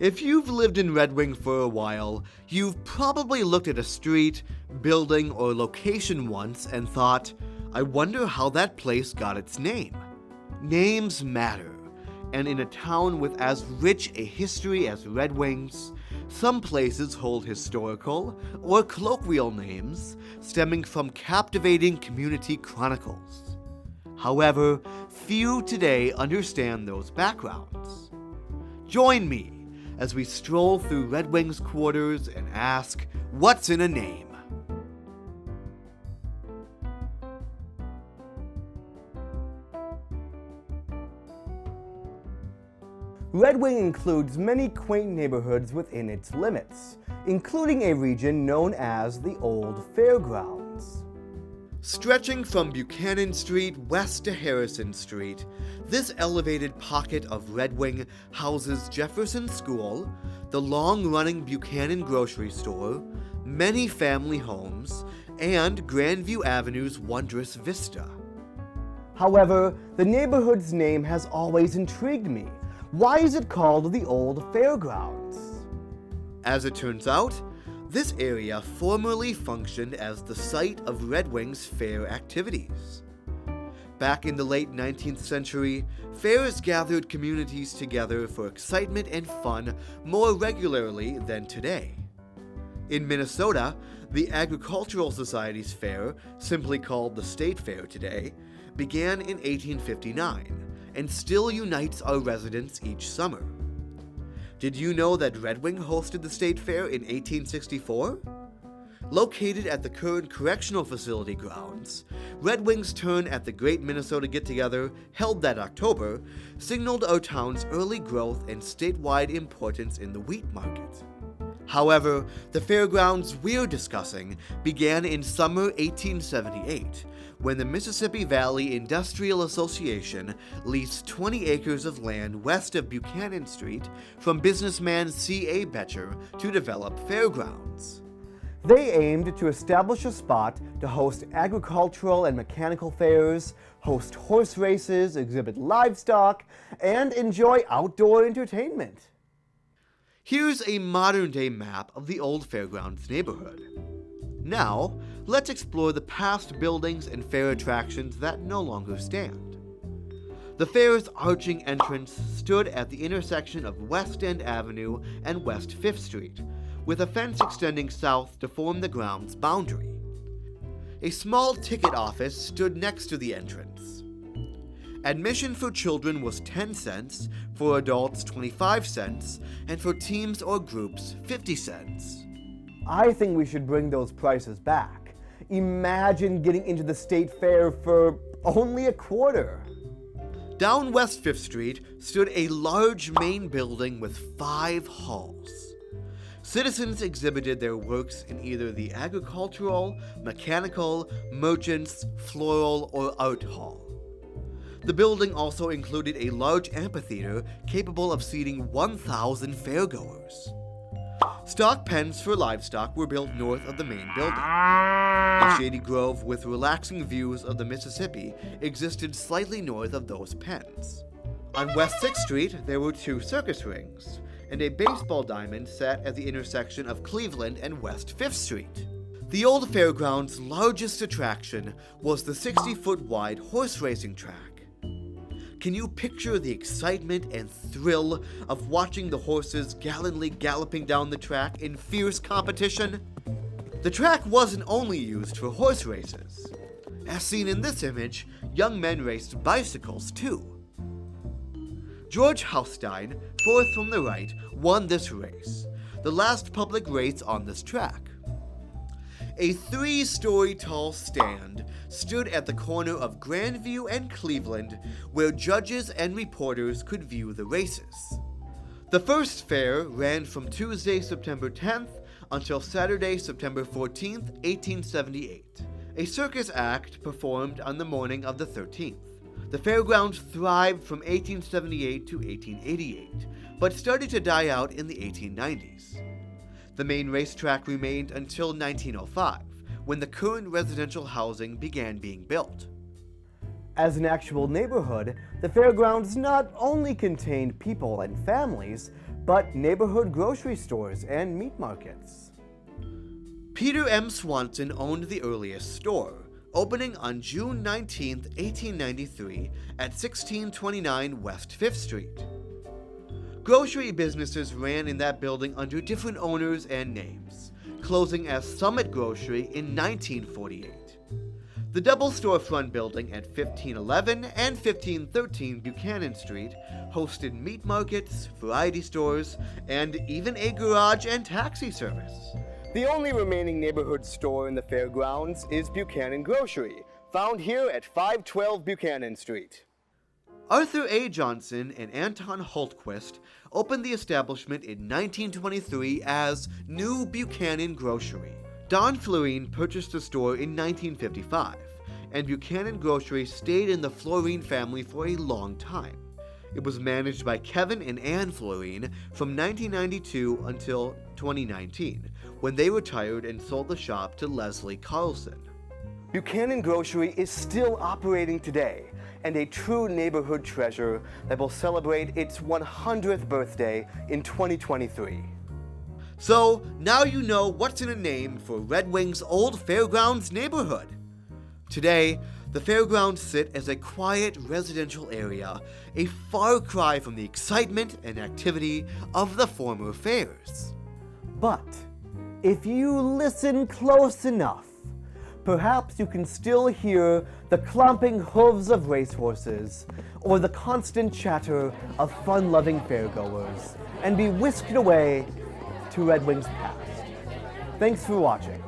If you've lived in Red Wing for a while, you've probably looked at a street, building, or location once and thought, I wonder how that place got its name. Names matter, and in a town with as rich a history as Red Wing's, some places hold historical or colloquial names stemming from captivating community chronicles. However, few today understand those backgrounds. Join me as we stroll through Red Wing's quarters and ask, what's in a name? Red Wing includes many quaint neighborhoods within its limits, including a region known as the Old Fairgrounds. Stretching from Buchanan Street west to Harrison Street, this elevated pocket of Red Wing houses Jefferson School, the long-running Buchanan grocery store, many family homes, and Grandview Avenue's wondrous vista. However, the neighborhood's name has always intrigued me. Why is it called the Old Fairgrounds? As it turns out, this area formerly functioned as the site of Red Wing's fair activities. Back in the late 19th century, fairs gathered communities together for excitement and fun more regularly than today. In Minnesota, the Agricultural Society's fair, simply called the State Fair today, began in 1859 and still unites our residents each summer. Did you know that Red Wing hosted the State Fair in 1864? Located at the current correctional facility grounds, Red Wing's turn at the Great Minnesota Get-Together, held that October, signaled our town's early growth and statewide importance in the wheat market. However, the fairgrounds we're discussing began in summer 1878, when the Mississippi Valley Industrial Association leased 20 acres of land west of Buchanan Street from businessman C.A. Betcher to develop fairgrounds. They aimed to establish a spot to host agricultural and mechanical fairs, host horse races, exhibit livestock, and enjoy outdoor entertainment. Here's a modern-day map of the Old Fairgrounds neighborhood. Now, let's explore the past buildings and fair attractions that no longer stand. The fair's arching entrance stood at the intersection of West End Avenue and West 5th Street, with a fence extending south to form the ground's boundary. A small ticket office stood next to the entrance. Admission for children was 10 cents, for adults 25 cents, and for teams or groups 50 cents. I think we should bring those prices back. Imagine getting into the state fair for only a quarter. Down West 5th Street stood a large main building with 5 halls. Citizens exhibited their works in either the agricultural, mechanical, merchants, floral, or art hall. The building also included a large amphitheater capable of seating 1,000 fairgoers. Stock pens for livestock were built north of the main building. A shady grove with relaxing views of the Mississippi existed slightly north of those pens. On West 6th Street, there were 2 circus rings, and a baseball diamond sat at the intersection of Cleveland and West 5th Street. The Old Fairgrounds' largest attraction was the 60-foot wide horse racing track. Can you picture the excitement and thrill of watching the horses gallantly galloping down the track in fierce competition? The track wasn't only used for horse races. As seen in this image, young men raced bicycles too. George Haustein, 4th from the right, won this race, the last public race on this track. A 3-story tall stand stood at the corner of Grandview and Cleveland, where judges and reporters could view the races. The first fair ran from Tuesday, September 10th until Saturday, September 14th, 1878. A circus act performed on the morning of the 13th. The fairgrounds thrived from 1878 to 1888, but started to die out in the 1890s. The main racetrack remained until 1905, when the current residential housing began being built. As an actual neighborhood, the fairgrounds not only contained people and families, but neighborhood grocery stores and meat markets. Peter M. Swanson owned the earliest store, opening on June 19, 1893 at 1629 West 5th Street. Grocery businesses ran in that building under different owners and names, closing as Summit Grocery in 1948. The double storefront building at 1511 and 1513 Buchanan Street hosted meat markets, variety stores, and even a garage and taxi service. The only remaining neighborhood store in the fairgrounds is Buchanan Grocery, found here at 512 Buchanan Street. Arthur A. Johnson and Anton Hultquist opened the establishment in 1923 as New Buchanan Grocery. Don Florine purchased the store in 1955, and Buchanan Grocery stayed in the Florine family for a long time. It was managed by Kevin and Ann Florine from 1992 until 2019, when they retired and sold the shop to Leslie Carlson. Buchanan Grocery is still operating today, and a true neighborhood treasure that will celebrate its 100th birthday in 2023. So, now you know what's in a name for Red Wing's Old Fairgrounds Neighborhood. Today, the fairgrounds sit as a quiet residential area, a far cry from the excitement and activity of the former fairs. But if you listen close enough, perhaps you can still hear the clomping hooves of racehorses or the constant chatter of fun-loving fairgoers and be whisked away to Red Wing's past. Thanks for watching.